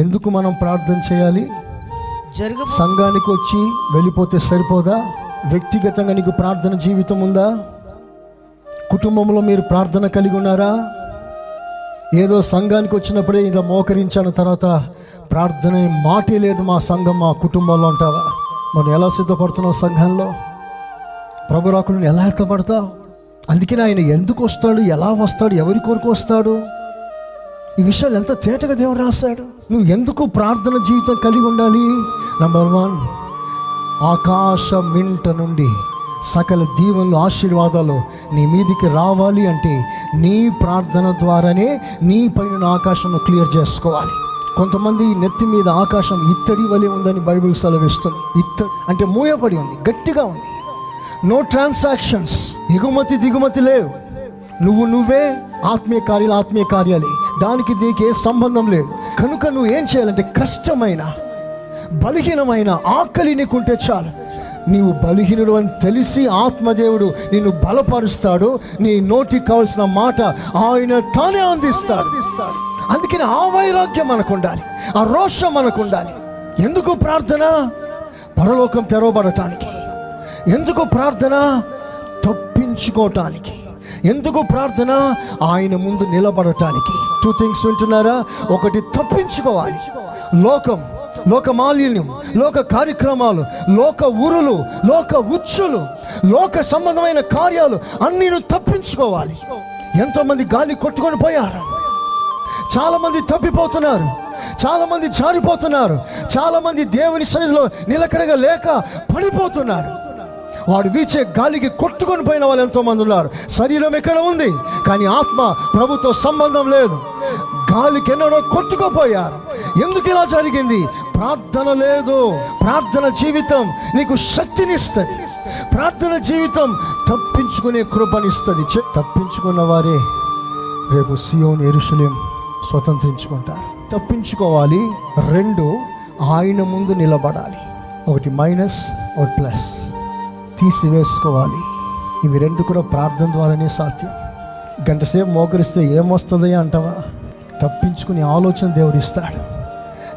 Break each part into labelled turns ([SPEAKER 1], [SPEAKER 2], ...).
[SPEAKER 1] ఎందుకు మనం ప్రార్థన చేయాలి? సంఘానికి వచ్చి వెళ్ళిపోతే సరిపోదా? వ్యక్తిగతంగా నీకు ప్రార్థన జీవితం ఉందా? కుటుంబంలో మీరు ప్రార్థన కలిగి ఉన్నారా? ఏదో సంఘానికి వచ్చినప్పుడే ఇంకా మోకరించిన తర్వాత ప్రార్థన మాటే లేదు మా సంఘం మా కుటుంబంలో అంటావా? మనం ఎలా సిద్ధపడుతున్నావు? సంఘంలో ప్రభు రాకులను ఎలా ఎత్తపడతావు? అందుకని ఆయన ఎందుకు వస్తాడు, ఎలా వస్తాడు, ఎవరి కొరకు వస్తాడు, ఈ విషయాలు ఎంత తేటగా దేవుడు రాశాడు. నువ్వు ఎందుకు ప్రార్థన జీవితం కలిగి ఉండాలి? నంబర్ 1, ఆకాశ మింట నుండి సకల దీవెనలు ఆశీర్వాదాలు నీ మీదికి రావాలి అంటే నీ ప్రార్థన ద్వారానే నీ పైన ఆకాశం క్లియర్ చేసుకోవాలి. కొంతమంది నెత్తి మీద ఆకాశం ఇత్తడి వలె ఉందని బైబిల్ సెలవిస్తుంది. ఇత్తడి అంటే మూయపడి ఉంది, గట్టిగా ఉంది. నో ట్రాన్సాక్షన్స్, ఎగుమతి దిగుమతి లేవు. నువ్వే ఆత్మీయ కార్యాలే, దానికి దీనికి సంబంధం లేదు. కనుక నువ్వు ఏం చేయాలంటే కష్టమైన బలహీనమైన ఆకలి నీకుంటే చాలు. నీవు బలహీనుడు అని తెలిసి ఆత్మదేవుడు నిన్ను బలపరుస్తాడు. నీ నోటికి కావాల్సిన మాట ఆయన తానే అందిస్తాడు. అందుకని ఆ వైరాగ్యం మనకు ఉండాలి, ఆ రోషం మనకు ఉండాలి. ఎందుకు ప్రార్థన? పరలోకం తెరవబడటానికి. ఎందుకు ప్రార్థన? తప్పించుకోవటానికి. ఎందుకు ప్రార్థన? ఆయన ముందు నిలబడటానికి. 2 things వింటున్నారా? ఒకటి, తప్పించుకోవాలి. లోక మాలిన్యం, లోక కార్యక్రమాలు, లోక ఊరులు, లోక ఉచ్చులు, లోక సంబంధమైన కార్యాలు అన్నీ నువ్వు తప్పించుకోవాలి. ఎంతోమంది గాలి కొట్టుకొని పోయారు, చాలామంది తప్పిపోతున్నారు, చాలామంది జారిపోతున్నారు, చాలామంది దేవుని సన్నిధిలో నిలకడగా లేక పడిపోతున్నారు. వాడు వీచే గాలికి కొట్టుకొని పోయిన వాళ్ళు ఎంతోమంది ఉన్నారు. శరీరం ఎక్కడ ఉంది కానీ ఆత్మ ప్రభుతో సంబంధం లేదు. గాలికి ఎన్నడో కొట్టుకుపోయారు. ఎందుకు ఇలా జరిగింది? ప్రార్థన లేదు. ప్రార్థన జీవితం నీకు శక్తినిస్తుంది. ప్రార్థన జీవితం తప్పించుకునే కృపనిస్తుంది. తప్పించుకున్న వారే రేపు సియోను యెరూషలేము స్వతంత్రించుకుంటారు. తప్పించుకోవాలి. 2, ఆయన ముందు నిలబడాలి. ఒకటి మైనస్, ఒకటి ప్లస్, తీసివేసుకోవాలి. ఇవి 2 కూడా ప్రార్థన ద్వారానే సాధ్యం. గంట సేపు మోకరిస్తే ఏమొస్తుంది అంటావా? తప్పించుకునే ఆలోచన దేవుడు ఇస్తాడు,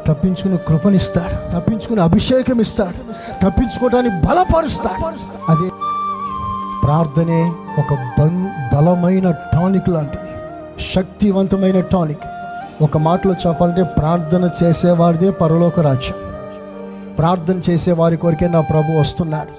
[SPEAKER 1] తప్పించుకునే కృపనిస్తాడు, తప్పించుకునే అభిషేకం ఇస్తాడు, తప్పించుకోవడానికి బలపరుస్తాడు. అదే ప్రార్థనే ఒక బలమైన టానిక్ లాంటిది, శక్తివంతమైన టానిక్. ఒక మాటలో చెప్పాలంటే ప్రార్థన చేసేవారిదే పరలోక రాజ్యం. ప్రార్థన చేసేవారి కొరికే నా ప్రభు వస్తున్నాడు.